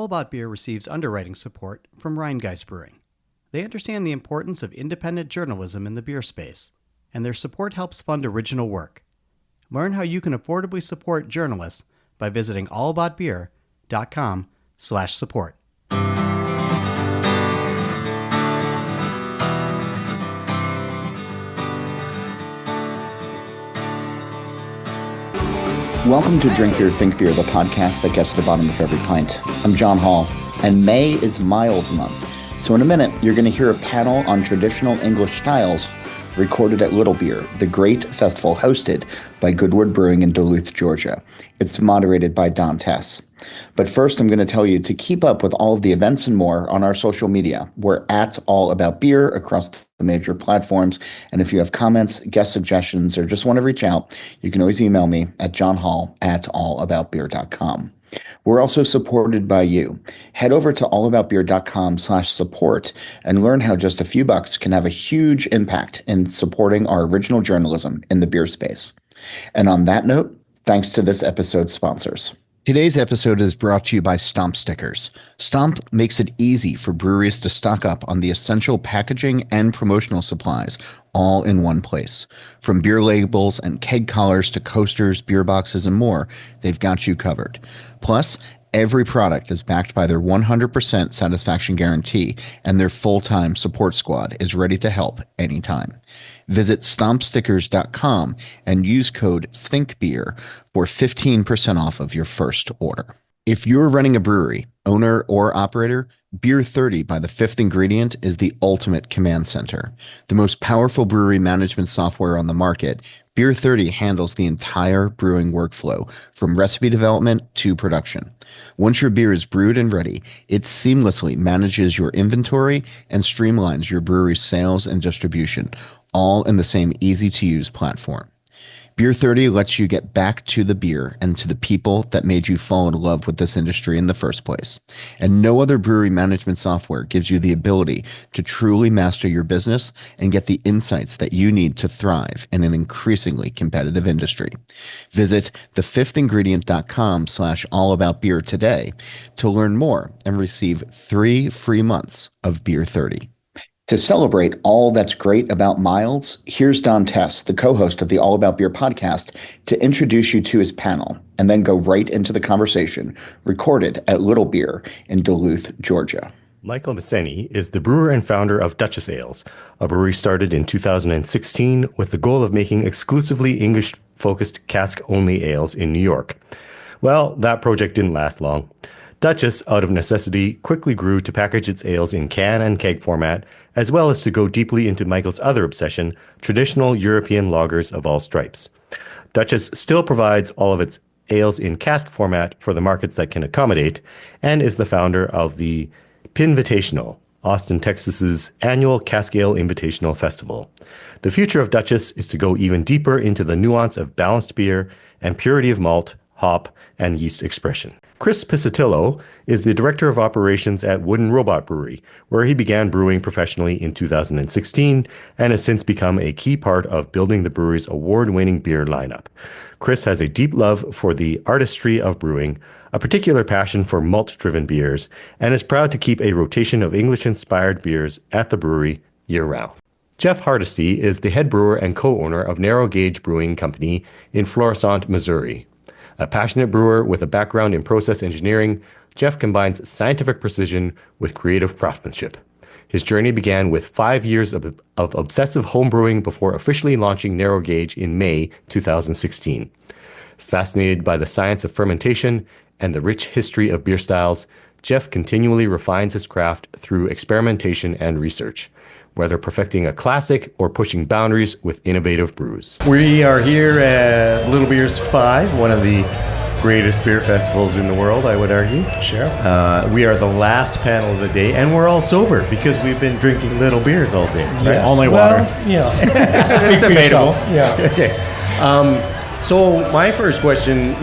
About Beer receives underwriting support from Rhinegeist Brewing. They understand the importance of independent journalism in the beer space, and their support helps fund original work. Learn how you can affordably support journalists by visiting allaboutbeer.com/support. Welcome to Drink Beer, Think Beer, the podcast that gets to the bottom of every pint. I'm John Hall, and May is Mild Month. So in a minute, you're going to hear a panel on traditional English styles recorded at Little Beer, the great festival hosted by Good Word Brewing in Duluth, Georgia. It's moderated by Don Tse. But first, I'm going to tell you to keep up with all of the events and more on our social media. We're at All About Beer across the major platforms. And if you have comments, guest suggestions, or just want to reach out, you can always email me at johnhall@allaboutbeer.com. We're also supported by you. Head over to allaboutbeer.com/support and learn how just a few bucks can have a huge impact in supporting our original journalism in the beer space. And on that note, thanks to this episode's sponsors. Today's episode is brought to you by Stomp Stickers. Stomp makes it easy for breweries to stock up on the essential packaging and promotional supplies all in one place. From beer labels and keg collars to coasters, beer boxes, and more, they've got you covered. Plus, every product is backed by their 100% satisfaction guarantee, and their full-time support squad is ready to help anytime. Visit stompstickers.com and use code THINKBEER for 15% off of your first order. If you're running a brewery, owner or operator, Beer 30 by The Fifth Ingredient is the ultimate command center. The most powerful brewery management software on the market, Beer 30 handles the entire brewing workflow, from recipe development to production. Once your beer is brewed and ready, it seamlessly manages your inventory and streamlines your brewery's sales and distribution, all in the same easy-to-use platform. Beer 30 lets you get back to the beer and to the people that made you fall in love with this industry in the first place. And no other brewery management software gives you the ability to truly master your business and get the insights that you need to thrive in an increasingly competitive industry. Visit thefifthingredient.com/allaboutbeer today to learn more and receive 3 free months of Beer 30. To celebrate all that's great about Milds, here's Don Tse, the co-host of the All About Beer podcast, to introduce you to his panel and then go right into the conversation, recorded at Little Beer in Duluth, Georgia. Michael Messeni is the brewer and founder of Duchess Ales, a brewery started in 2016 with the goal of making exclusively English-focused cask-only ales in New York. Well, that project didn't last long. Duchess, out of necessity, quickly grew to package its ales in can and keg format, as well as to go deeply into Michael's other obsession, traditional European lagers of all stripes. Duchess still provides all of its ales in cask format for the markets that can accommodate, and is the founder of the Pinvitational, Austin, Texas's annual Cask Ale Invitational Festival. The future of Duchess is to go even deeper into the nuance of balanced beer and purity of malt, hop, and yeast expression. Chris Piscitillo is the Director of Operations at Wooden Robot Brewery, where he began brewing professionally in 2016 and has since become a key part of building the brewery's award-winning beer lineup. Chris has a deep love for the artistry of brewing, a particular passion for malt-driven beers, and is proud to keep a rotation of English-inspired beers at the brewery year-round. Jeff Hardesty is the head brewer and co-owner of Narrow Gauge Brewing Company in Florissant, Missouri. A passionate brewer with a background in process engineering, Jeff combines scientific precision with creative craftsmanship. His journey began with 5 years of obsessive homebrewing before officially launching Narrow Gauge in May 2016. Fascinated by the science of fermentation and the rich history of beer styles, Jeff continually refines his craft through experimentation and research, whether perfecting a classic or pushing boundaries with innovative brews. We are here at Little Beer's 5, one of the greatest beer festivals in the world, I would argue. Sure. We are the last panel of the day, and we're all sober because we've been drinking Little Beers all day. Right? Yes. Only Well, water. yeah. It's debatable. Yeah. Okay. So my first question,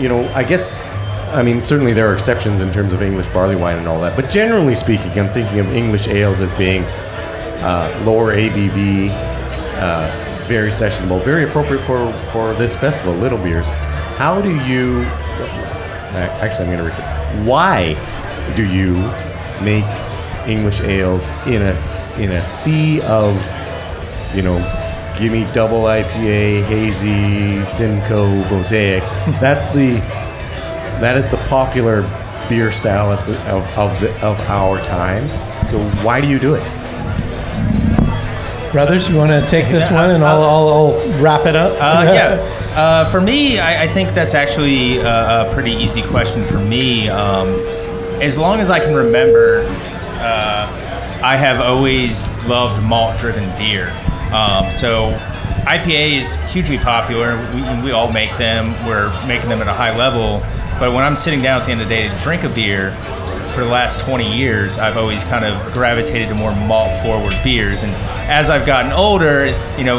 certainly there are exceptions in terms of English barley wine and all that, but generally speaking, I'm thinking of English ales as being lower ABV, very sessionable, very appropriate for this festival, Little Beers. How do you... Actually, I'm going to refer. Why do you make English ales in a sea of, give me double IPA, hazy, Simcoe, Mosaic. That is the popular beer style of our time. So why do you do it? Brothers, you want to take this one and I'll wrap it up? For me, I think that's actually a pretty easy question for me. As long as I can remember, I have always loved malt-driven beer. So IPA is hugely popular. We all make them. We're making them at a high level. But when I'm sitting down at the end of the day to drink a beer, for the last 20 years, I've always kind of gravitated to more malt-forward beers. And as I've gotten older,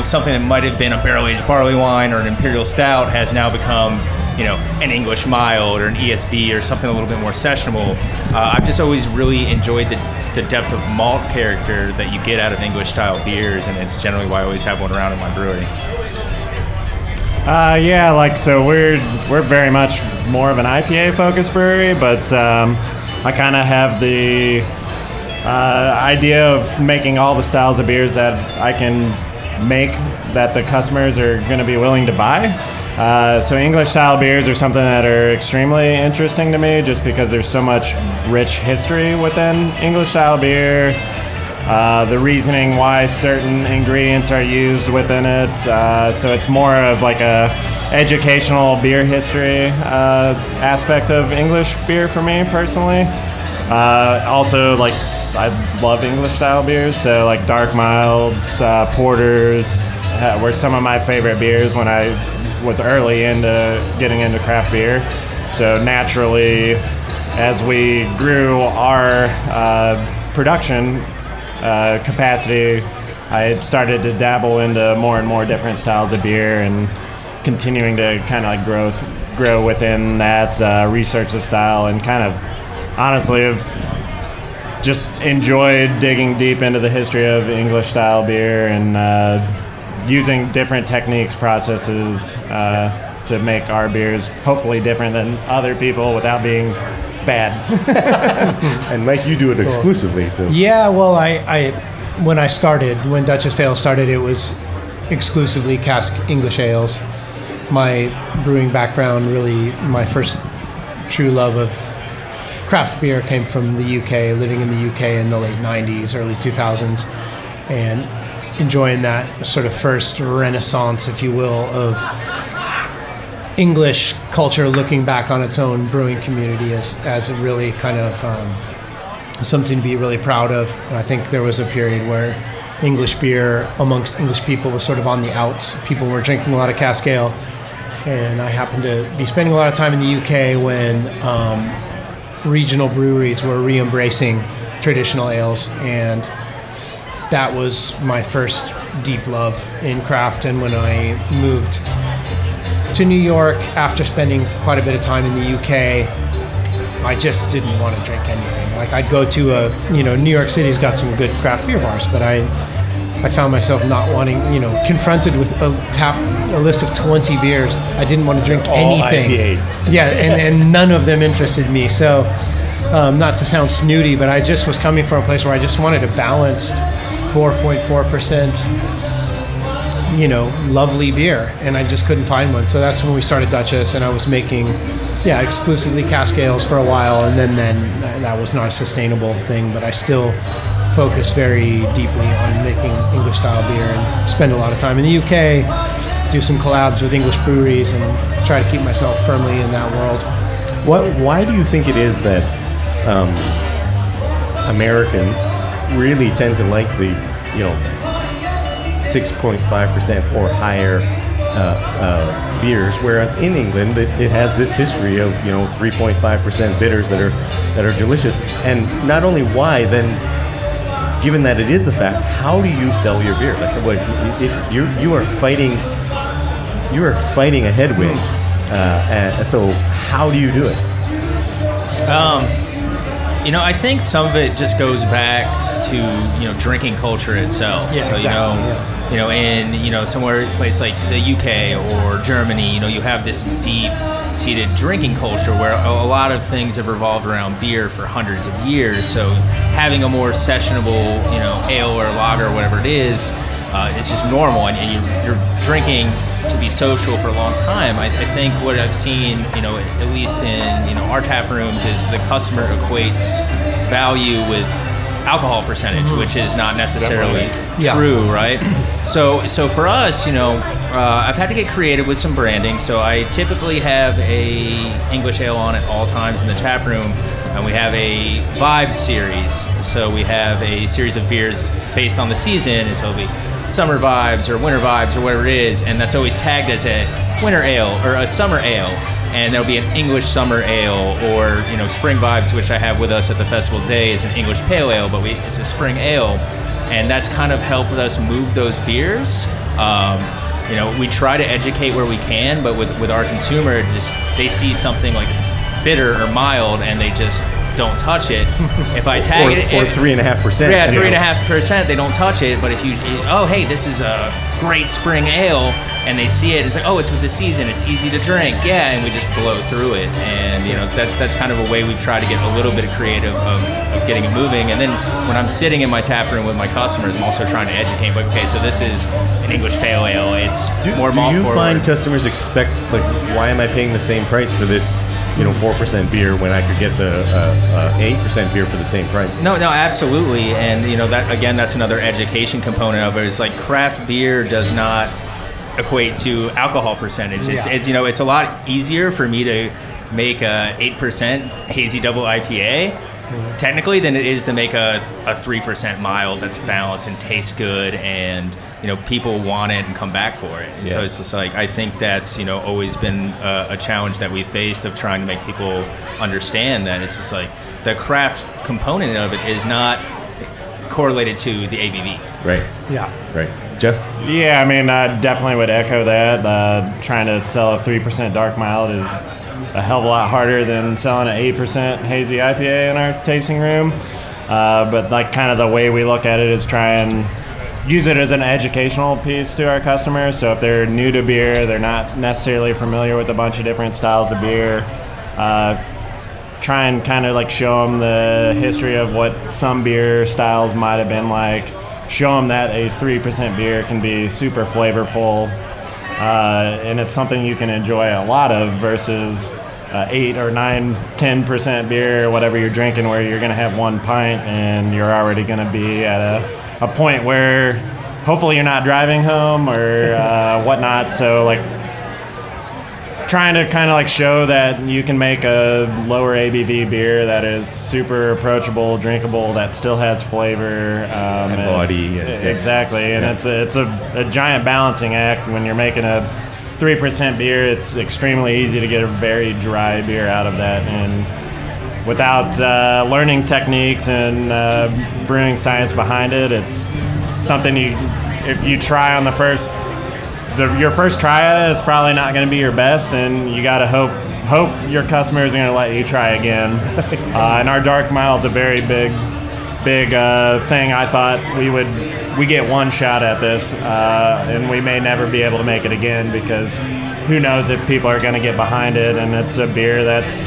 something that might have been a barrel-aged barley wine or an imperial stout has now become, an English mild or an ESB or something a little bit more sessionable. I've just always really enjoyed the depth of malt character that you get out of English-style beers, and it's generally why I always have one around in my brewery. So we're very much more of an IPA-focused brewery, but I kind of have the idea of making all the styles of beers that I can make that the customers are going to be willing to buy. So English-style beers are something that are extremely interesting to me just because there's so much rich history within English-style beer. The reasoning why certain ingredients are used within it. So it's more of like a educational beer history aspect of English beer for me personally. Also, I love English style beers, so like dark milds, porters were some of my favorite beers when I was early into getting into craft beer. So naturally, as we grew our production capacity, I started to dabble into more and more different styles of beer and continuing to kind of grow within that, research the style, and kind of honestly have just enjoyed digging deep into the history of English style beer and using different techniques, processes to make our beers hopefully different than other people without being bad. And Mike, you do it exclusively. So Yeah, well, when Duchess Ale started, it was exclusively cask English ales. My brewing background, really, my first true love of craft beer came from the UK, living in the UK in the late 90s, early 2000s, and enjoying that sort of first renaissance, if you will, of English culture looking back on its own brewing community as a really kind of something to be really proud of. And I think there was a period where English beer amongst English people was sort of on the outs. People were drinking a lot of cask ale, and I happened to be spending a lot of time in the UK when regional breweries were re-embracing traditional ales, and that was my first deep love in craft. And when I moved to New York after spending quite a bit of time in the UK, I just didn't want to drink anything. Like, I'd go to New York City's got some good craft beer bars, but I found myself not wanting, confronted with a list of 20 beers. I didn't want to drink anything. IPAs. Yeah, and none of them interested me. So, not to sound snooty, but I just was coming from a place where I just wanted a balanced 4.4%, lovely beer, and I just couldn't find one. So that's when we started Duchess, and I was making, exclusively cask ales for a while, and then that was not a sustainable thing, but I still focus very deeply on making English style beer and spend a lot of time in the UK, do some collabs with English breweries, and try to keep myself firmly in that world. Why do you think it is that Americans really tend to like the 6.5% or higher beers, whereas in England it has this history of 3.5% bitters that are delicious? And not only why, then given that it is the fact, how do you sell your beer? Like, it's you are fighting a headwind. So how do you do it? I think some of it just goes back to drinking culture itself. Yeah, so exactly. In somewhere place like the UK or Germany, you have this deep-seated drinking culture where a lot of things have revolved around beer for hundreds of years. So having a more sessionable, ale or lager or whatever it is, it's just normal, and you're drinking to be social for a long time. I think what I've seen, at least in our tap rooms, is the customer equates value with alcohol percentage, which is not necessarily true, right? So for us, I've had to get creative with some branding. So I typically have a English ale on at all times in the tap room, and we have a vibe series. So we have a series of beers based on the season, and so it'll be summer vibes or winter vibes or whatever it is, and that's always tagged as a winter ale or a summer ale, and there'll be an English summer ale, or spring vibes, which I have with us at the festival today, is an English pale ale, but it's a spring ale, and that's kind of helped us move those beers. We try to educate where we can, but with our consumer, they see something like bitter or mild and they just don't touch it. If I tag it, or 3.5%. Yeah, 3.5%. They don't touch it. But if hey, this is a great spring ale, and they see it, it's like, oh, it's with the season. It's easy to drink. Yeah, and we just blow through it. And that's kind of a way we've tried to get a little bit of creative of getting it moving. And then when I'm sitting in my tap room with my customers, I'm also trying to educate. Like, okay, so this is an English pale ale. It's more malt forward. Do you find customers expect, like, why am I paying the same price for this 4% beer when I could get the 8% beer for the same price? No, absolutely. And that, again, that's another education component of it. It's like craft beer does not equate to alcohol percentage. It's a lot easier for me to make a 8% hazy double IPA technically than it is to make a 3% mild that's balanced and tastes good, and people want it and come back for it. And so it's just like, I think that's always been a challenge that we faced, of trying to make people understand that it's just like the craft component of it is not correlated to the ABV. Right. Yeah. Right. Jeff? Yeah, I mean, I definitely would echo that. Trying to sell a 3% dark mild is a hell of a lot harder than selling an 8% hazy IPA in our tasting room. But like, kind of the way we look at it is try and use it as an educational piece to our customers. So if they're new to beer, they're not necessarily familiar with a bunch of different styles of beer, try and kind of like show them the history of what some beer styles might have been like. Show them that a 3% beer can be super flavorful, and it's something you can enjoy a lot of, versus 8 or 9, 10% beer, whatever you're drinking, where you're going to have one pint and you're already going to be at a point where hopefully you're not driving home or whatnot. So like, trying to kind of like show that you can make a lower ABV beer that is super approachable, drinkable, that still has flavor and body. Exactly, and it's a giant balancing act. When you're making a 3% beer, it's extremely easy to get a very dry beer out of that, and without learning techniques and brewing science behind it, it's something if you try on your first try at it, it's probably not going to be your best, and you got to hope your customers are going to let you try again. And our dark mild's a very big thing. I thought we get one shot at this, and we may never be able to make it again, because who knows if people are going to get behind it. And it's a beer that's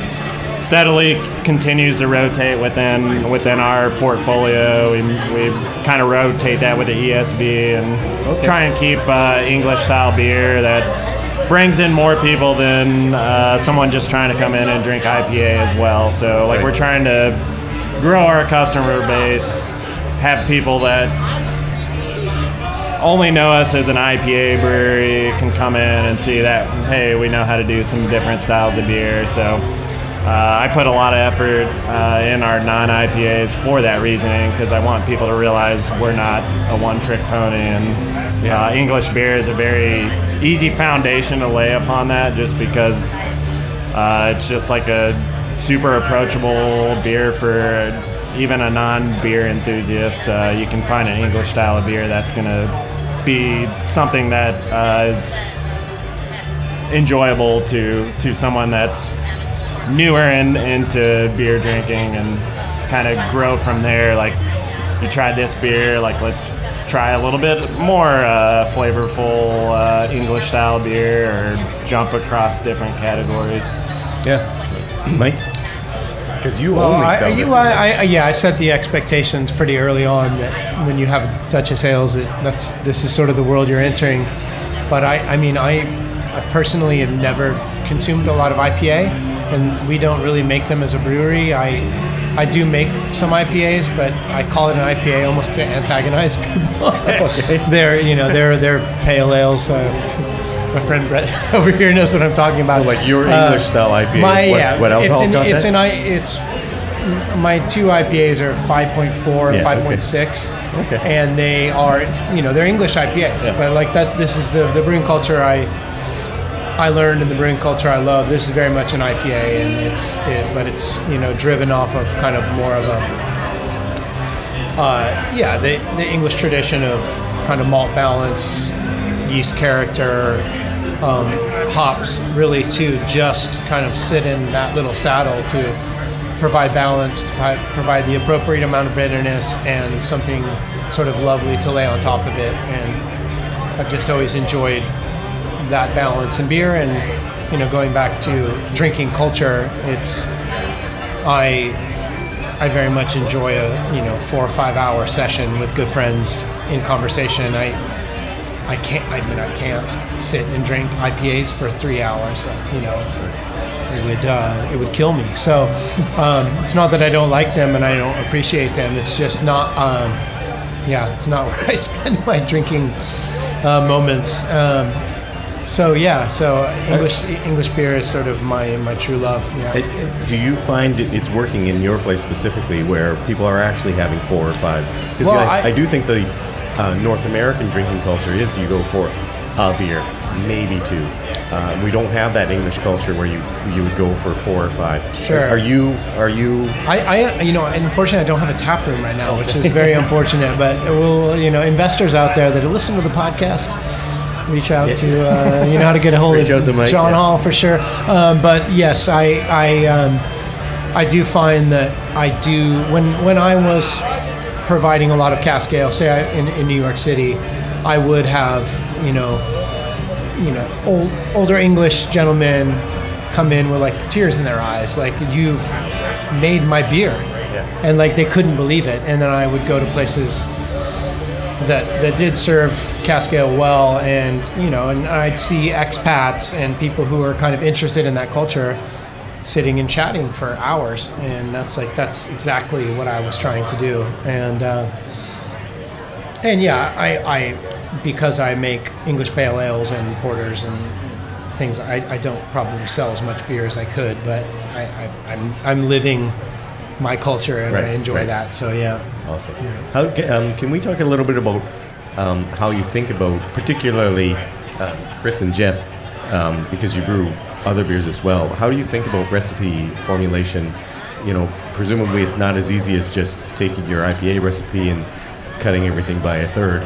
steadily continues to rotate within our portfolio. We kind of rotate that with the ESB and try and keep English style beer that brings in more people than someone just trying to come in and drink IPA as well. So like, we're trying to grow our customer base, have people that only know us as an IPA brewery can come in and see that, hey, we know how to do some different styles of beer. So I put a lot of effort in our non-IPAs for that reasoning, because I want people to realize we're not a one-trick pony, and English beer is a very easy foundation to lay upon that, just because it's just like a super approachable beer for even a non-beer enthusiast. You can find an English style of beer that's going to be something that is enjoyable to someone that's newer into beer drinking, and kind of grow from there. Like, you tried this beer, like let's try a little bit more flavorful English style beer, or jump across different categories. Yeah. Mike? Because you only sell it. I set the expectations pretty early on that when you have Duchess Ales, this is sort of the world you're entering. But I personally have never consumed a lot of IPA, and we don't really make them as a brewery. I do make some IPAs, but I call it an IPA almost to antagonize people. Okay. They're pale ales. My friend Brett over here knows what I'm talking about. So like your English style IPA, what alcohol content? My two IPAs are 5.4 and 5.6. Okay. And they are, they're English IPAs. Yeah. But like that, this is the brewing culture I learned, and the brewing culture I love. This is very much an IPA, and it's driven off of kind of more of the English tradition of kind of malt balance, yeast character, hops, really to just kind of sit in that little saddle to provide balance, to provide the appropriate amount of bitterness and something sort of lovely to lay on top of it. And I've just always enjoyed that balance in beer. And going back to drinking culture, I very much enjoy a 4 or 5 hour session with good friends in conversation. I can't sit and drink IPAs for 3 hours. It would kill me. So it's not that I don't like them and I don't appreciate them. It's just not. It's not where I spend my drinking moments. So English beer is sort of my true love. Yeah. Do you find it's working in your place specifically where people are actually having 4 or 5? Because I do think the North American drinking culture is you go for a beer, maybe 2. We don't have that English culture where you would go for 4 or 5. Sure. Are you? Unfortunately, I don't have a tap room right now, which is very unfortunate. But investors out there that listen to the podcast, reach out to how to get a hold of Mike, John Hall for sure. But yes, I do find that I do when I was providing a lot of cask ale, say in New York City, I would have older English gentlemen come in with like tears in their eyes, like, you've made my beer. Yeah. And like they couldn't believe it. And then I would go to places that did serve cask ale well, and and I'd see expats and people who are kind of interested in that culture sitting and chatting for hours, and that's exactly what I was trying to do. And I because I make English pale ales and porters and things, I don't probably sell as much beer as I could, but I'm living my culture, and I enjoy that. So yeah. Awesome. How can we talk a little bit about how you think about, particularly Chris and Jeff, because you brew other beers as well. How do you think about recipe formulation? Presumably it's not as easy as just taking your IPA recipe and cutting everything by a third.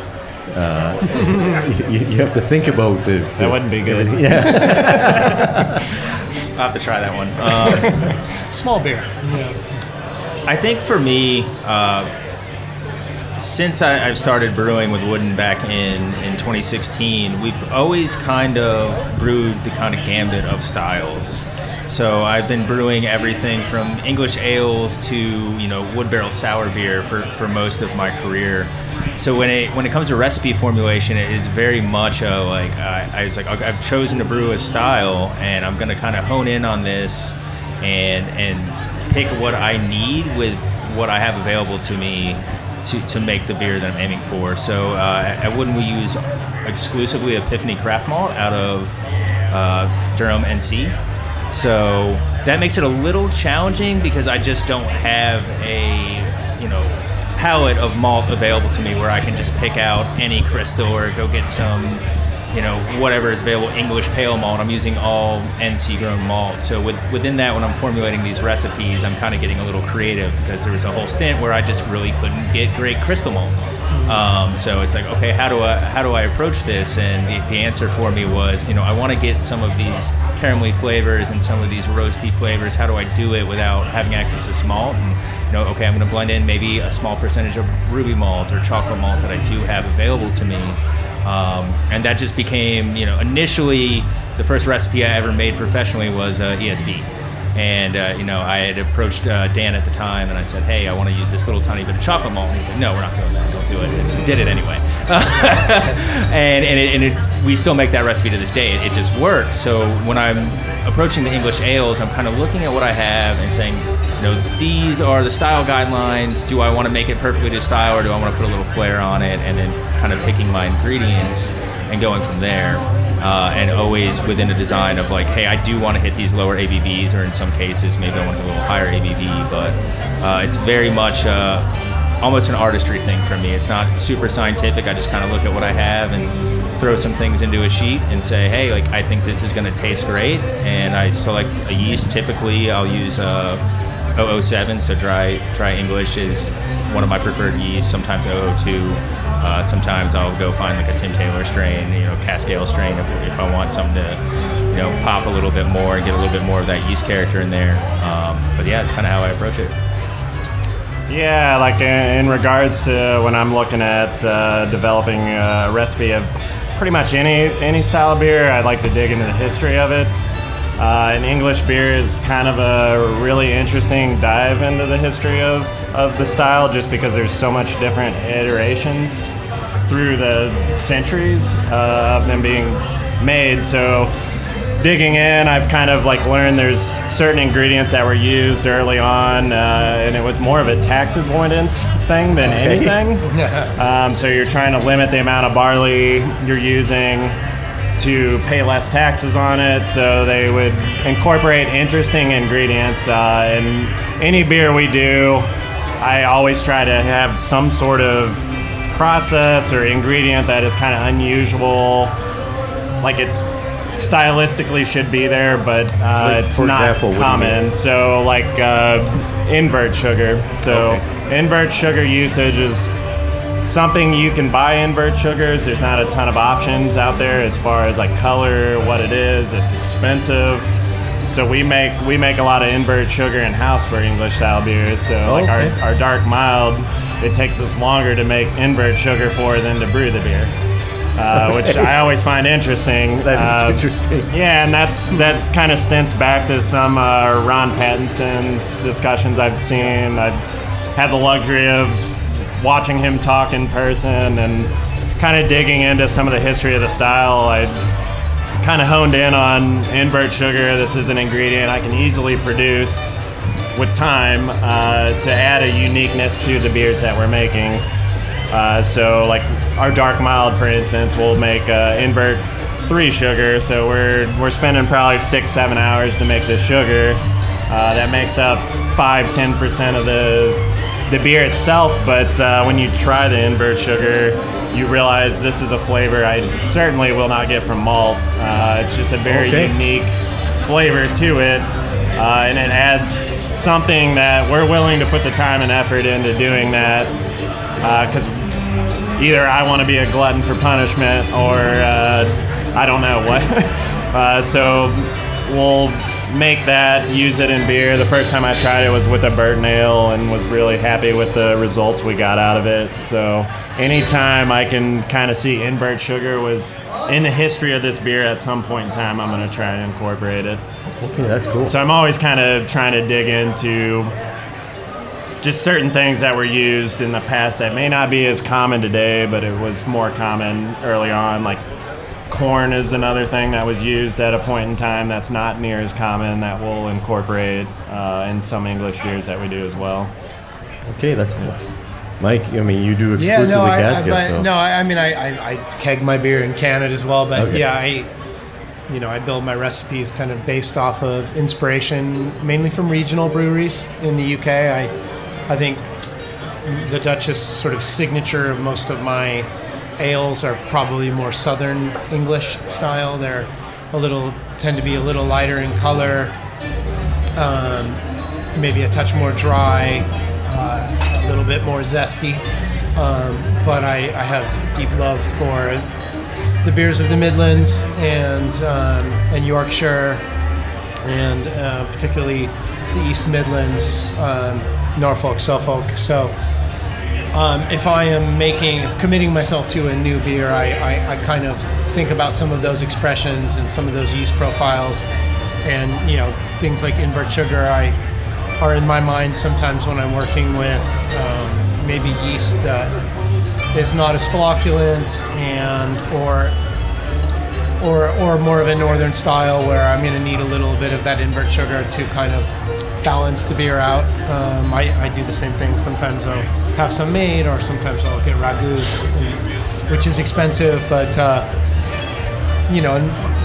You have to think about the that wouldn't be good. Yeah. I'll have to try that one. Small beer. Yeah. I think for me, since I've started brewing with Wooden back in 2016, we've always kind of brewed the kind of gambit of styles. So I've been brewing everything from English ales to wood barrel sour beer for most of my career. So when it comes to recipe formulation, it is very much I've chosen to brew a style, and I'm going to kind of hone in on this and pick what I need with what I have available to me to make the beer that I'm aiming for. So at Wooden, we use exclusively Epiphany Craft Malt out of Durham, NC. So that makes it a little challenging because I just don't have a palette of malt available to me where I can just pick out any crystal or go get some whatever is available, English pale malt. I'm using all NC grown malt. So within that, when I'm formulating these recipes, I'm kind of getting a little creative, because there was a whole stint where I just really couldn't get great crystal malt. So it's like, okay, how do I approach this? And the answer for me was, I want to get some of these caramelly flavors and some of these roasty flavors. How do I do it without having access to some malt? And okay, I'm going to blend in maybe a small percentage of ruby malt or chocolate malt that I do have available to me. And that just became, initially the first recipe I ever made professionally was ESB. And, I had approached Dan at the time, and I said, hey, I want to use this little tiny bit of chocolate malt. And he said, no, we're not doing that. Don't do it. And we did it anyway. and we still make that recipe to this day. It just worked. So when I'm approaching the English ales, I'm kind of looking at what I have and saying, these are the style guidelines. Do I want to make it perfectly to style, or do I want to put a little flair on it? And then kind of picking my ingredients and going from there. And always within a design of like, hey, I do want to hit these lower ABVs, or in some cases, maybe I want a little higher ABV. But it's very much almost an artistry thing for me. It's not super scientific. I just kind of look at what I have and throw some things into a sheet and say, hey, like, I think this is going to taste great. And I select a yeast. Typically, I'll use 007, so dry English is one of my preferred yeasts. Sometimes 002. Sometimes I'll go find like a Tim Taylor strain, Cascale strain if I want something to, pop a little bit more and get a little bit more of that yeast character in there. But yeah, it's kind of how I approach it. Yeah, like in regards to when I'm looking at developing a recipe of pretty much any style of beer, I'd like to dig into the history of it. An English beer is kind of a really interesting dive into the history of the style, just because there's so much different iterations through the centuries of them being made. So digging in, I've kind of like learned there's certain ingredients that were used early on, and it was more of a tax avoidance thing than anything. So you're trying to limit the amount of barley you're using to pay less taxes on it, so they would incorporate interesting ingredients. In any beer we do, I always try to have some sort of process or ingredient that is kind of unusual, like it's stylistically should be there, but it's not common. So like invert sugar. So invert sugar usage is something you can buy invert sugars. There's not a ton of options out there as far as like color, what it is. It's expensive. So we make a lot of invert sugar in house for English style beers. So like our dark mild, it takes us longer to make invert sugar for than to brew the beer. Which I always find interesting. That is interesting. Yeah, and that kind of stints back to some Ron Pattinson's discussions I've seen. I've had the luxury of watching him talk in person and kind of digging into some of the history of the style. I kind of honed in on invert sugar. This is an ingredient I can easily produce with time to add a uniqueness to the beers that we're making. So like our dark mild, for instance, we'll make invert 3 sugar. So we're spending probably 6-7 hours to make this sugar. That makes up 5-10% of the beer itself, but when you try the invert sugar, you realize this is a flavor I certainly will not get from malt. It's just a very unique flavor to it, and it adds something that we're willing to put the time and effort into doing that, because either I want to be a glutton for punishment or I don't know what. So we'll make that, use it in beer. The first time I tried it was with a Burton Ale and was really happy with the results we got out of it. So anytime I can kind of see invert sugar was in the history of this beer at some point in time, I'm going to try and incorporate it. Okay, that's cool. So I'm always kind of trying to dig into just certain things that were used in the past that may not be as common today, but it was more common early on. Like corn is another thing that was used at a point in time that's not near as common, that we'll incorporate in some English beers that we do as well. Okay, that's cool. Mike, I mean, you do exclusively cask ale, so. I keg my beer in Canada as well, but I build my recipes kind of based off of inspiration, mainly from regional breweries in the UK. I think the Dutchess sort of signature of most of my ales are probably more Southern English style. They're tend to be a little lighter in color, maybe a touch more dry, a little bit more zesty. But I have deep love for the beers of the Midlands and Yorkshire, and particularly the East Midlands, Norfolk, Suffolk. So if I am committing myself to a new beer, I kind of think about some of those expressions and some of those yeast profiles, and things like invert sugar are in my mind sometimes when I'm working with maybe yeast that is not as flocculent or more of a northern style, where I'm going to need a little bit of that invert sugar to kind of balance the beer out. I do the same thing. Sometimes I'll have some made, or sometimes I'll get ragouts, which is expensive, but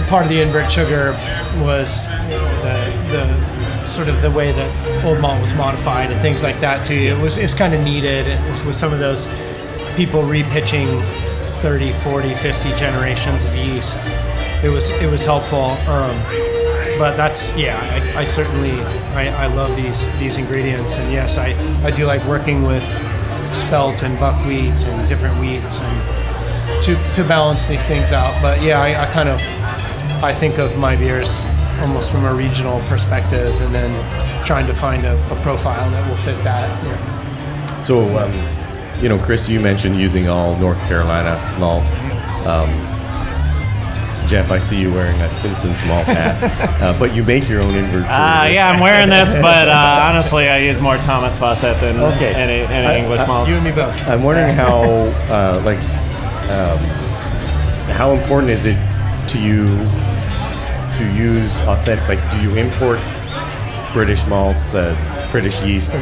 part of the invert sugar was the sort of the way that old malt was modified and things like that too. It's kind of needed, and with some of those people repitching 30, 40, 50 generations of yeast, it was helpful. But that's, I certainly love these ingredients, and yes, I do like working with spelt and buckwheat and different wheats and to balance these things out. But I think of my beers almost from a regional perspective, and then trying to find a profile that will fit that. So, Chris, you mentioned using all North Carolina malt. Jeff, I see you wearing a Simpsons malt hat, but you make your own invert sugar. Yeah, I'm wearing this, but honestly, I use more Thomas Fawcett than any English malt. You and me both. I'm wondering how important is it to you to use authentic? Like, do you import British malts, British yeast,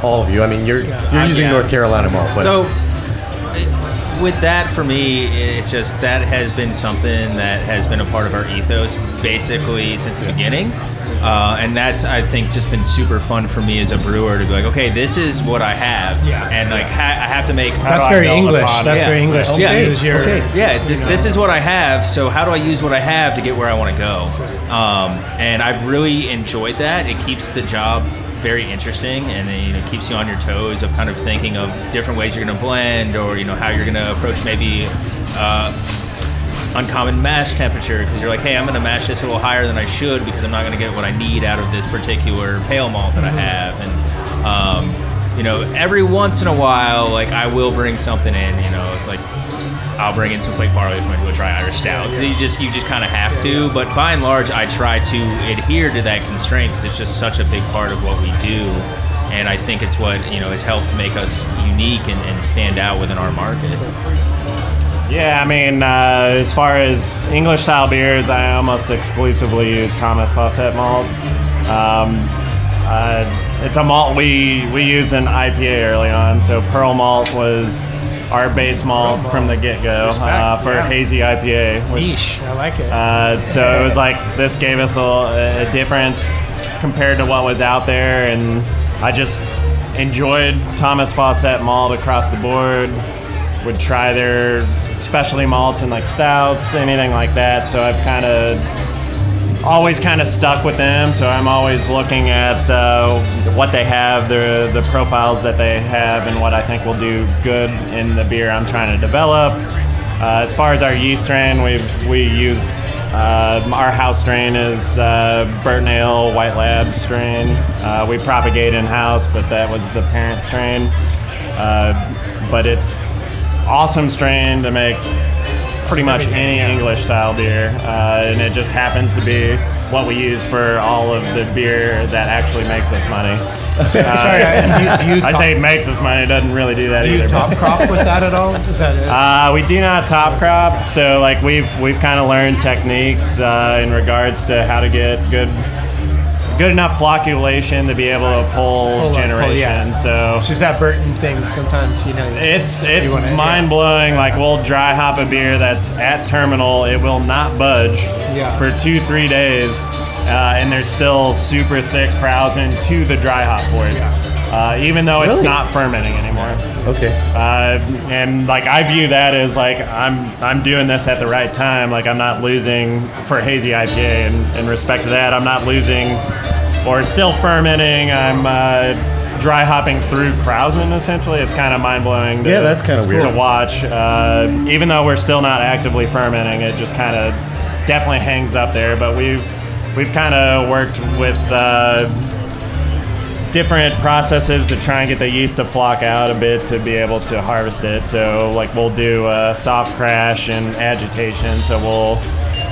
all of you? I mean, you're using North Carolina malt, but so. With that, for me, it's just that has been something that has been a part of our ethos basically since the beginning. And that's, I think, just been super fun for me as a brewer to be like, okay, this is what I have. And like, I have to make... That's very English. That's very English. This is what I have, so how do I use what I have to get where I want to go? And I've really enjoyed that. It keeps the job very interesting, and it keeps you on your toes of kind of thinking of different ways you're going to blend, or how you're going to approach maybe uncommon mash temperature, because you're like, hey, I'm going to mash this a little higher than I should because I'm not going to get what I need out of this particular pale malt that I have. And every once in a while, like, I will bring something in. It's like I'll bring in some flake barley if I'm going to do a dry Irish stout, because you just kind of have to. But by and large, I try to adhere to that constraint because it's just such a big part of what we do, and I think it's what has helped make us unique and stand out within our market. Yeah, I mean, as far as English style beers, I almost exclusively use Thomas Fawcett malt. It's a malt we use in IPA early on, so Pearl malt was our base malt from the get-go for hazy IPA. Niche, I like it. So it was like, this gave us a difference compared to what was out there, and I just enjoyed Thomas Fawcett malt across the board. Would try their specialty malts and like stouts, anything like that. So I've always stuck with them. So I'm always looking at what they have, the profiles that they have, and what I think will do good in the beer I'm trying to develop. As far as our yeast strain, we use our house strain is Burton Ale White Lab strain. We propagate in-house, but that was the parent strain. But it's awesome strain to make pretty much any English style beer, and it just happens to be what we use for all of the beer that actually makes us money. I say makes us money, it doesn't really do that either. Do you top crop with that at all? Is that it? We do not top crop, so like we've kind of learned techniques in regards to how to get good enough flocculation to be able to pull generation. So it's just that Burton thing sometimes, it's mind blowing. Like, we'll dry hop a beer that's at terminal, it will not budge for 2-3 days, and there's still super thick krausen to the dry hop point. even though it's Really? not fermenting anymore. Okay. And like I view that as like I'm doing this at the right time. Like I'm not losing for a hazy IPA, and in respect to that, I'm not losing, or it's still fermenting. I'm dry hopping through Krausen essentially. It's kind of mind blowing. Yeah, that's kind of weird to watch. Even though we're still not actively fermenting, it just kind of definitely hangs up there. But we've kind of worked with different processes to try and get the yeast to flock out a bit to be able to harvest it. So like we'll do soft crash and agitation. So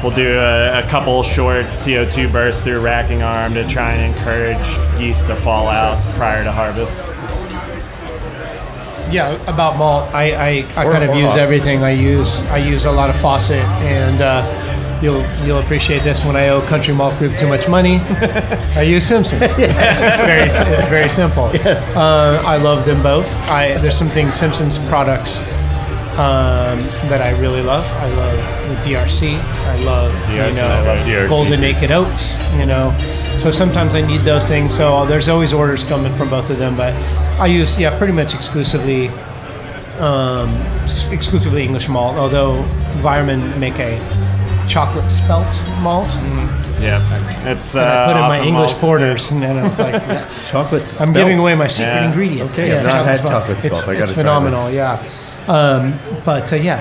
we'll do a couple short CO2 bursts through racking arm to try and encourage yeast to fall out prior to harvest. Yeah, about malt, I Or- kind of or use hops. everything. I use a lot of Fawcett, and you'll appreciate this. When I owe Country Malt Group too much money, I use Simpsons. It's very simple. Yes. I love them both. There's some things Simpsons products that I really love. I love the DRC. I love DRC, I love DRC Golden too. Naked Oats. So sometimes I need those things. So there's always orders coming from both of them. But I use pretty much exclusively English malt. Although Environment make a chocolate spelt malt. Yeah, it's I put in my awesome English malt. porters, and then I was like, that's. Chocolate I'm giving spelt. away my secret Yeah. ingredient. Okay, I've not had chocolate spelt. I gotta It's try phenomenal, yeah.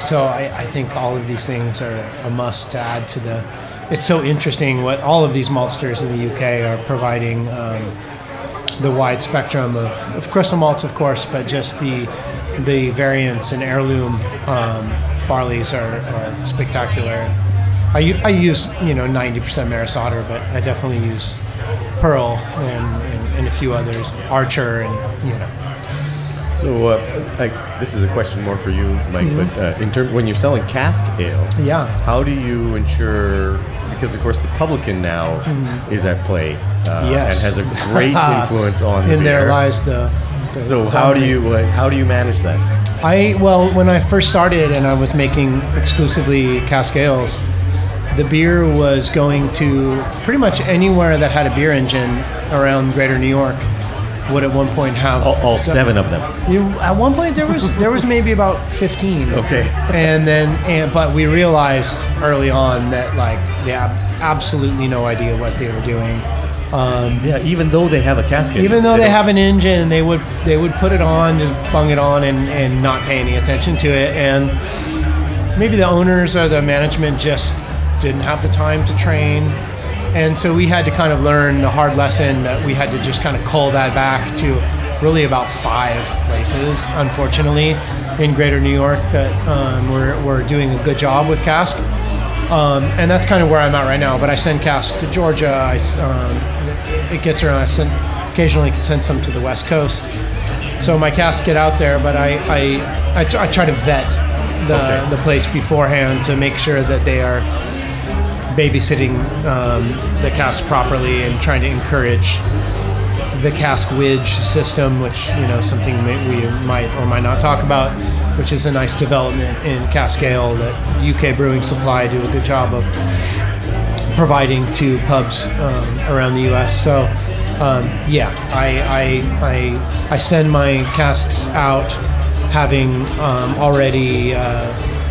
So I think all of these things are a must to add to the. It's so interesting what all of these maltsters in the UK are providing. The wide spectrum of crystal malts, of course, but just the variants and heirloom barleys are spectacular. I use 90% Maris Otter, but I definitely use Pearl and a few others, Archer, and So, this is a question more for you, Mike. But in terms when you're selling cask ale, Yeah. how do you ensure? Because of course the publican now is at play, Yes. and has a great influence on the in beer. there lies the So how do you manage that? When I first started and I was making exclusively cask ales, the beer was going to pretty much anywhere that had a beer engine around Greater New York would at one point have All 7 of them. At one point there was maybe about 15. Okay. But we realized early on that like they have absolutely no idea what they were doing. Yeah, even though they have a cask engine. Even though they don't- have an engine, they would put it on, just bung it on, and not pay any attention to it. And maybe the owners or the management just didn't have the time to train. And so we had to kind of learn the hard lesson that we had to just kind of cull that back to really about 5 places, unfortunately, in Greater New York that we're doing a good job with cask. And that's kind of where I'm at right now. But I send cask to Georgia. It gets around. I occasionally send some to the West Coast. So my casks get out there, but I try to vet the place beforehand to make sure that they are babysitting the cask properly and trying to encourage the cask widge system, which something we might or might not talk about, which is a nice development in cask ale that UK Brewing Supply do a good job of providing to pubs around the US. So I send my casks out having already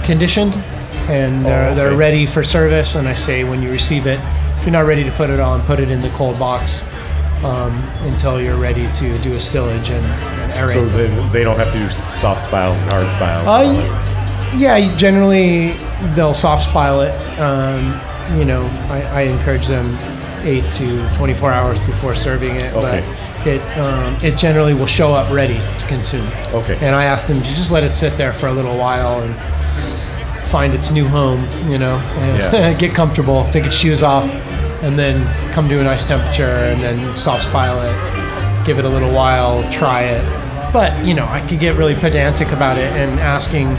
conditioned, and they're ready for service. And I say, when you receive it, if you're not ready to put it on, put it in the cold box until you're ready to do a stillage and aerate. So them. they don't have to do soft spiles and hard spiles. and all that. Yeah, generally they'll soft spile it. I encourage them 8 to 24 hours before serving it, Okay. but it generally will show up ready to consume. Okay. And I ask them to just let it sit there for a little while and find its new home, and Yeah. get comfortable, take its shoes off, and then come to a nice temperature, and then soft spile it, give it a little while, try it. But I could get really pedantic about it and asking.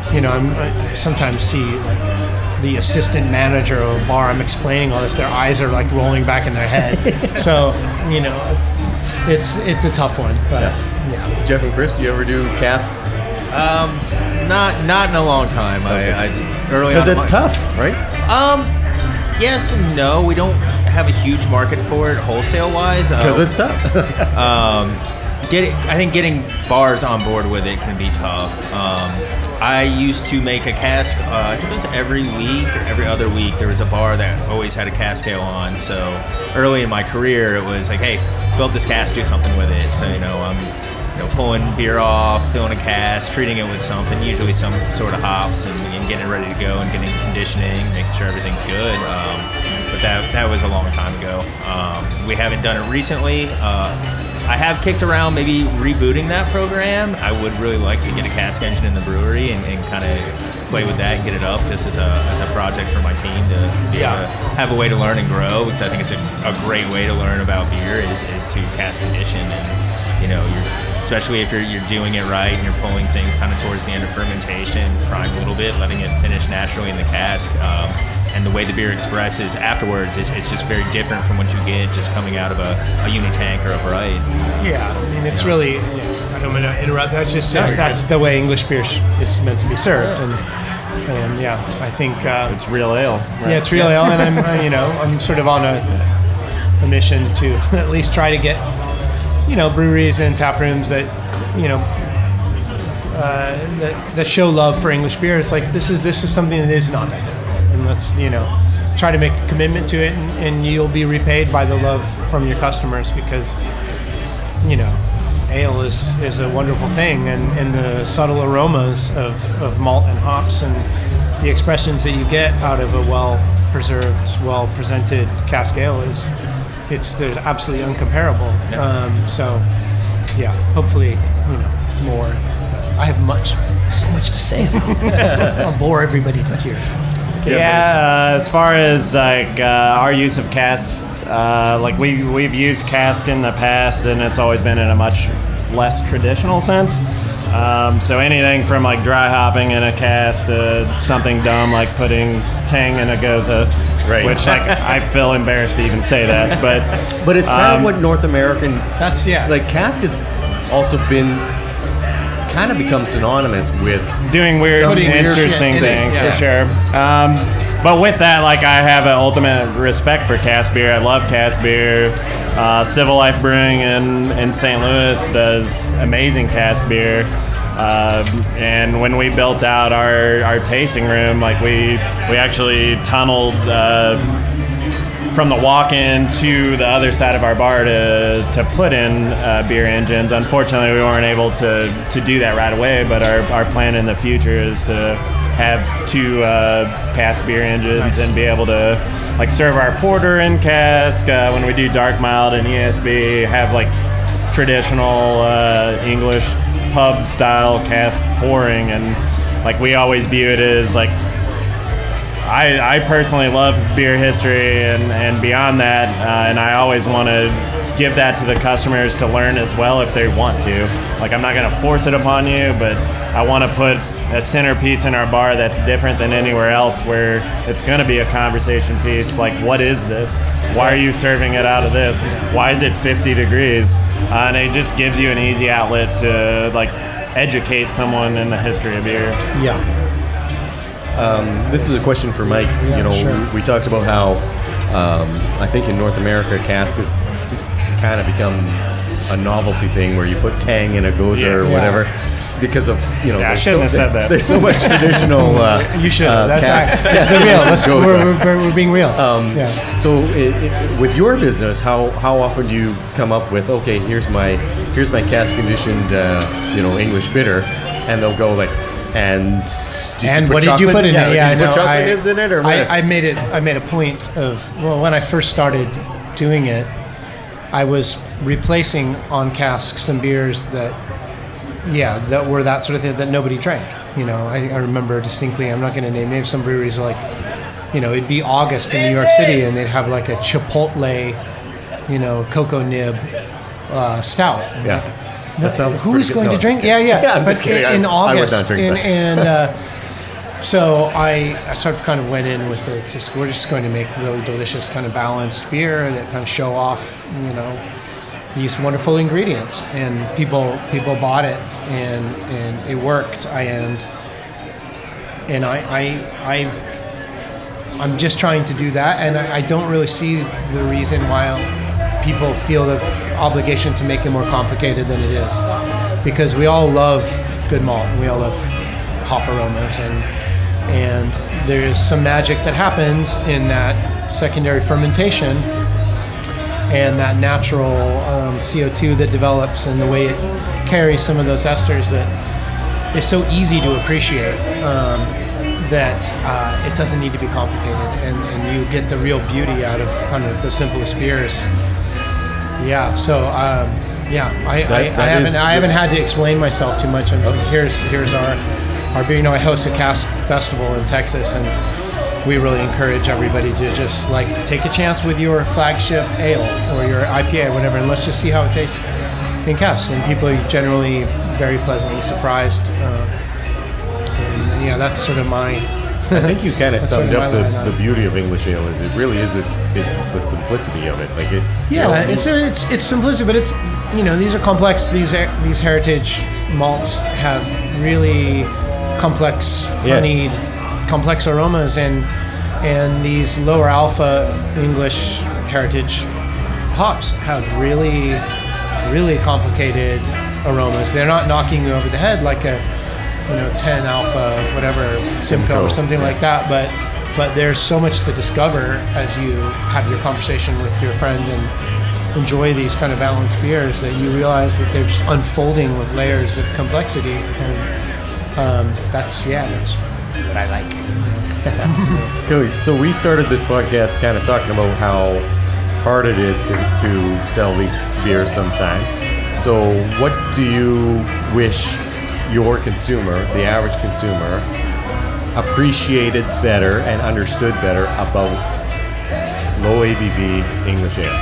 I sometimes see like the assistant manager of a bar. I'm explaining all this. Their eyes are like rolling back in their head. So it's a tough one. But yeah. Jeff and Chris, do you ever do casks? Not in a long time. I early Because on it's tough, right? Yes and no. We don't have a huge market for it wholesale wise. Because it's tough. I think getting bars on board with it can be tough. I used to make a cask, I think it was every week or every other week, there was a bar that always had a cask ale on. So early in my career, it was like, hey, fill up this cask, do something with it. So, I'm pulling beer off, filling a cask, treating it with something, usually some sort of hops, and getting it ready to go and getting conditioning, making sure everything's good. But that was a long time ago. We haven't done it recently. I have kicked around maybe rebooting that program. I would really like to get a cask engine in the brewery and kind of play with that and get it up just as a project for my team to be able to have a way to learn and grow, because I think it's a great way to learn about beer is to cask condition. And especially if you're doing it right and you're pulling things kind of towards the end of fermentation, prime a little bit, letting it finish naturally in the cask. And the way the beer expresses afterwards, it's just very different from what you get just coming out of a Unitank or a Bright. Yeah, I mean, it's really, I don't want to interrupt, that's the way English beer is meant to be served. And I think... it's real ale. Right? Yeah, it's real ale, and I'm sort of on a mission to at least try to get, breweries and tap rooms that, that show love for English beer. It's like, this is something that is not that difficult. And let's, try to make a commitment to it, and you'll be repaid by the love from your customers, because, ale is a wonderful thing, and the subtle aromas of malt and hops and the expressions that you get out of a well-preserved, well-presented cask ale they're absolutely uncomparable. Hopefully, more. I have so much to say about that. I'll bore everybody to tears. Yeah, as far as our use of cask, we've used cask in the past, and it's always been in a much less traditional sense. So anything from dry hopping in a cask to something dumb like putting tang in a goza, right. Which I feel embarrassed to even say that, but it's kind of what North American. That's cask has also been. Kind of become synonymous with doing weird, interesting things for sure. But with that, I have an ultimate respect for cask beer. I love cask beer. Civil Life Brewing in St. Louis does amazing cask beer. And when we built out our tasting room, we actually tunneled from the walk-in to the other side of our bar to put in beer engines. Unfortunately, we weren't able to do that right away, but our plan in the future is to have 2 cask beer engines and be able to serve our porter in cask when we do dark mild and ESB, have traditional English pub style cask pouring, and we always view it as I personally love beer history and beyond that, and I always want to give that to the customers to learn as well if they want to. I'm not going to force it upon you, but I want to put a centerpiece in our bar that's different than anywhere else, where it's going to be a conversation piece. What is this? Why are you serving it out of this? Why is it 50 degrees? And it just gives you an easy outlet to educate someone in the history of beer. Yeah. This is a question for Mike. Sure. We talked about how I think in North America, cask has kind of become a novelty thing where you put tang in a goza or whatever because of I shouldn't have said that. There's so much traditional. You should. That's cask. It's real. We're being real. So with your business, how often do you come up with here's my cask conditioned English bitter, and they'll go and what did you put in it? Yeah, did you put chocolate nibs in it, or I made a point of when I first started doing it, I was replacing on cask some beers that were that sort of thing that nobody drank. I remember distinctly. I'm not going to name names. Some breweries it'd be August in New York City, and they'd have a Chipotle, cocoa nib stout. Yeah. That sounds who's going to drink? Yeah, I'm just kidding. In August, I would not drink that. So I sort of kind of went in with we're just going to make really delicious kind of balanced beer that kind of show off, these wonderful ingredients, and people bought it, and it worked. I'm just trying to do that, and I don't really see the reason why people feel the obligation to make it more complicated than it is, because we all love good malt, and we all love hop aromas, and there's some magic that happens in that secondary fermentation and that natural CO2 that develops, and the way it carries some of those esters that is so easy to appreciate, that it doesn't need to be complicated, and you get the real beauty out of kind of the simplest beers. Yeah, so I haven't had to explain myself too much. I'm just like, here's our beer. You know, I host a cask festival in Texas, and we really encourage everybody to just like take a chance with your flagship ale or your IPA or whatever, and let's just see how it tastes in casks. And people are generally very pleasantly surprised. And yeah, that's sort of my. I think you kind of summed up the line. beauty of English ale. Is it really is it's the simplicity of it. Like it. Yeah, it's simplicity, but it's, you know, these are complex. These heritage malts have really complex honeyed, complex aromas, and these lower alpha English heritage hops have really, really complicated aromas. They're not knocking you over the head like a 10 alpha whatever Simcoe or something like that, but there's so much to discover as you have your conversation with your friend and enjoy these kind of balanced beers, that you realize that they're just unfolding with layers of complexity, and that's what I like. Good. So we started this podcast kind of talking about how hard it is to sell these beers sometimes. So what do you wish your consumer, the average consumer, appreciated better and understood better about low ABV English ale?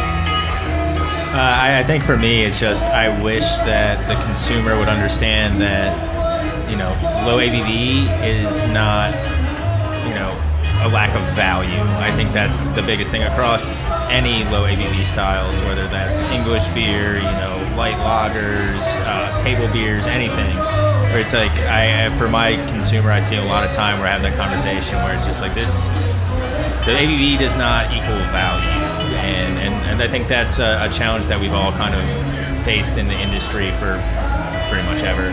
I think for me, it's just I wish that the consumer would understand that, low ABV is not, a lack of value. I think that's the biggest thing across any low ABV styles, whether that's English beer, light lagers, table beers, anything. Where it's like, for my consumer, I see a lot of time where I have that conversation where it's just like this, the ABV does not equal value. And I think that's a challenge that we've all kind of faced in the industry for pretty much ever.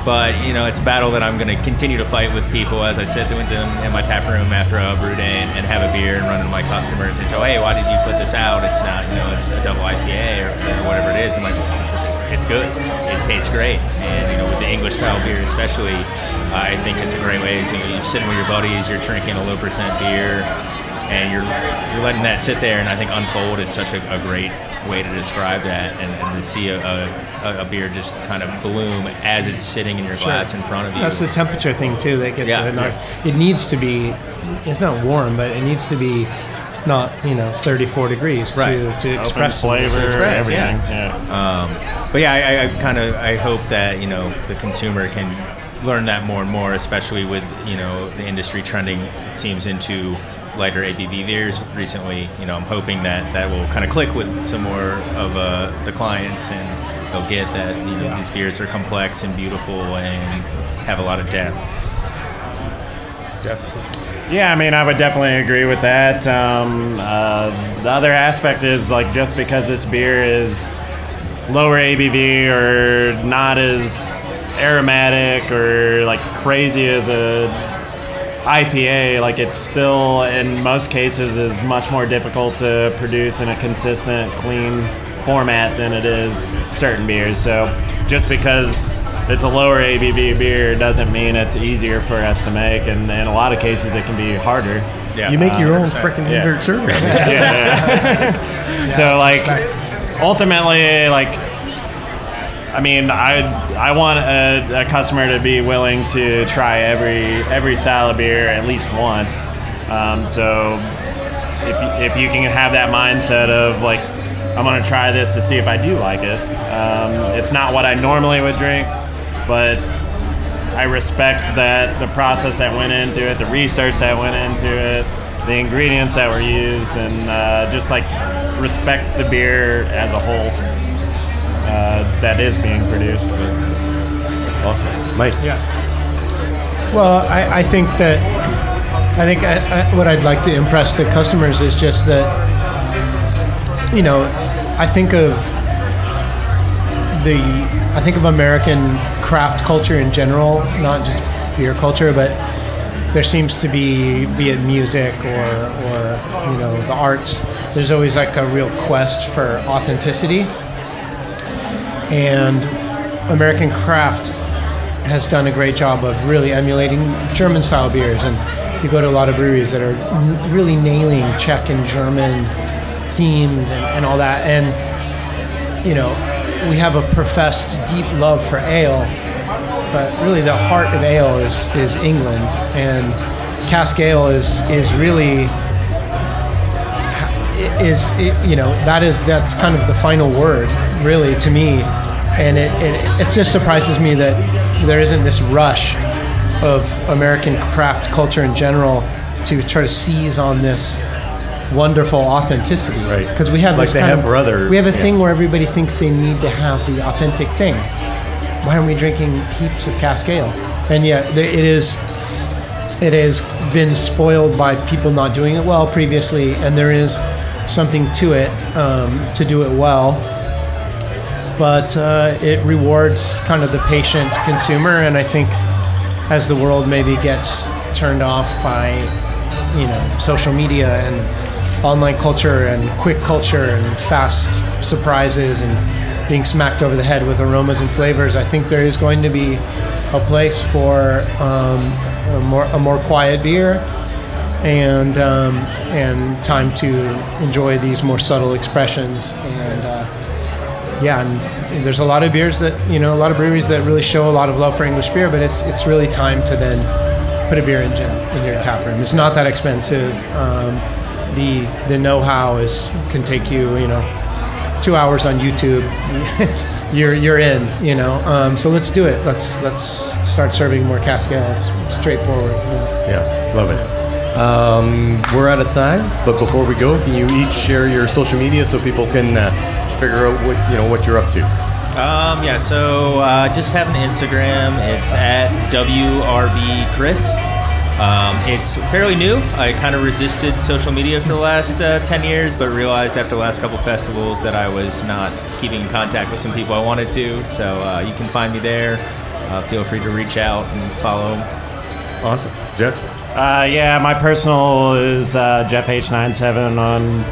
But, it's a battle that I'm going to continue to fight with people as I sit with them in my tap room after a brew day and have a beer and run into my customers and say, hey, why did you put this out? It's not, a double IPA or whatever it is. I'm like, because it's good. It tastes great. And, with the English style beer especially, I think it's a great way. So you're sitting with your buddies, you're drinking a low percent beer, and you're letting that sit there, and I think unfold is such a great way to describe that, and to see a beer just kind of bloom as it's sitting in your glass in front of you. That's the temperature thing too that gets it needs to be, it's not warm, but it needs to be not 34 degrees to express flavor, everything. But I hope that the consumer can learn that more and more, especially with the industry trending, it seems, into lighter ABV beers recently. I'm hoping that will kind of click with some more of the clients, and they'll get that these beers are complex and beautiful and have a lot of depth. Definitely. Yeah, I would definitely agree with that. The other aspect is, like, just because this beer is lower ABV or not as aromatic or like crazy as a IPA, like, it's still in most cases is much more difficult to produce in a consistent, clean format than it is certain beers. So just because it's a lower ABV beer doesn't mean it's easier for us to make, and in a lot of cases it can be harder. Yeah, you make your own freaking insert server. So like, ultimately, like, I want a customer to be willing to try every style of beer at least once. So if you can have that mindset of like, I'm going to try this to see if I do like it. It's not what I normally would drink, but I respect that the process that went into it, the research that went into it, the ingredients that were used, and just like respect the beer as a whole. That is being produced. Awesome. Mike? Yeah. Well, I think what I'd like to impress to customers is just that I think of American craft culture in general, not just beer culture, but there seems to be it music or the arts, there's always like a real quest for authenticity. And American craft has done a great job of really emulating German style beers, and you go to a lot of breweries that are really nailing Czech and German themed and all that, and we have a professed deep love for ale, but really the heart of ale is England, and cask ale is really that's kind of the final word really to me, and it just surprises me that there isn't this rush of American craft culture in general to try to seize on this wonderful authenticity, right? Because we have like this they have for other. We have a thing where everybody thinks they need to have the authentic thing. Why aren't we drinking heaps of cask ale? And yet it has been spoiled by people not doing it well previously, and there is something to it to do it well. But it rewards kind of the patient consumer, and I think as the world maybe gets turned off by social media and online culture and quick culture and fast surprises and being smacked over the head with aromas and flavors, I think there is going to be a place for a more quiet beer and time to enjoy these more subtle expressions. And there's a lot of beers that a lot of breweries that really show a lot of love for English beer, but it's really time to then put a beer engine in your tap room. It's not that expensive. The know-how can take you 2 hours on YouTube. you're in. So let's do it. Let's start serving more cask ale. It's straightforward. Yeah, love it. We're out of time, but before we go, can you each share your social media so people can figure out what you're up to? So just have an Instagram. It's at WRBChris. It's fairly new. I kind of resisted social media for the last 10 years, but realized after the last couple festivals that I was not keeping in contact with some people I wanted to. So you can find me there. Feel free to reach out and follow. Awesome. Jeff? My personal is JeffH97 on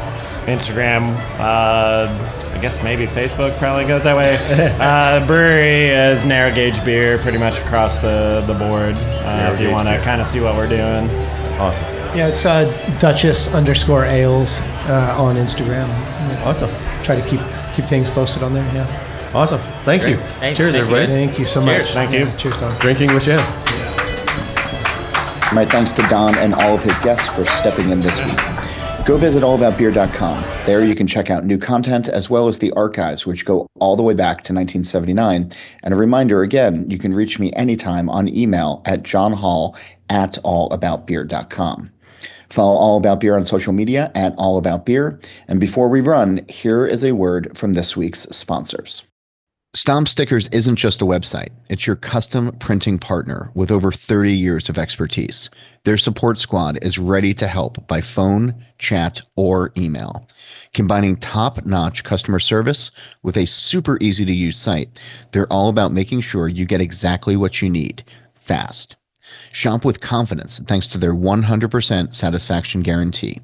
Instagram. I guess maybe Facebook probably goes that way. Brewery is narrow gauge beer pretty much across the board if you want to kind of see what we're doing. Awesome. Yeah, it's Duchess_ales on Instagram. Awesome. Try to keep things posted on there, yeah. Awesome. Thank you. Cheers, everybody. Thank you so Cheers. much. Thank you. Cheers, Don. Drink English ale. My thanks to Don and all of his guests for stepping in this week. Go visit allaboutbeer.com. There you can check out new content as well as the archives, which go all the way back to 1979. And a reminder, again, you can reach me anytime on email at johnhall@allaboutbeer.com. Follow All About Beer on social media at All About Beer. And before we run, here is a word from this week's sponsors. Stomp Stickers isn't just a website. It's your custom printing partner with over 30 years of expertise. Their support squad is ready to help by phone, chat, or email. Combining top-notch customer service with a super easy-to-use site, they're all about making sure you get exactly what you need, fast. Shop with confidence thanks to their 100% satisfaction guarantee.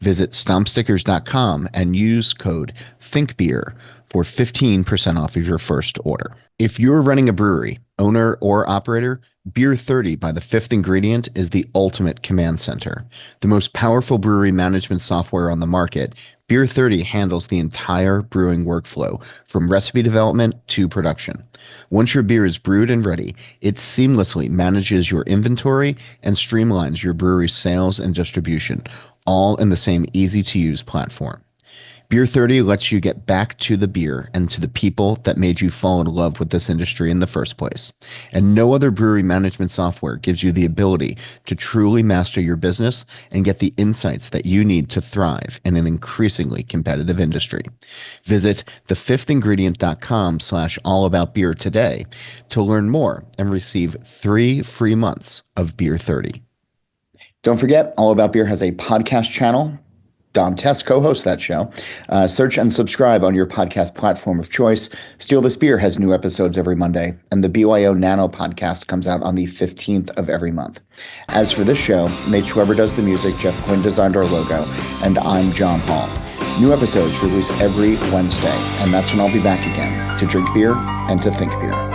Visit stompstickers.com and use code THINKBEER for 15% off of your first order. If you're running a brewery, owner or operator, Beer 30 by The Fifth Ingredient is the ultimate command center. The most powerful brewery management software on the market, Beer 30 handles the entire brewing workflow from recipe development to production. Once your beer is brewed and ready, it seamlessly manages your inventory and streamlines your brewery's sales and distribution, all in the same easy-to-use platform. Beer 30 lets you get back to the beer and to the people that made you fall in love with this industry in the first place. And no other brewery management software gives you the ability to truly master your business and get the insights that you need to thrive in an increasingly competitive industry. Visit thefifthingredient.com/allaboutbeer today to learn more and receive 3 free months of Beer 30. Don't forget, All About Beer has a podcast channel. Don Tse co-hosts that show. Search and subscribe on your podcast platform of choice. Steal This Beer has new episodes every Monday, and the BYO Nano podcast comes out on the 15th of every month. As for this show, Nate Schweber does the music, Jeff Quinn designed our logo, and I'm John Hall. New episodes release every Wednesday, and that's when I'll be back again to drink beer and to think beer.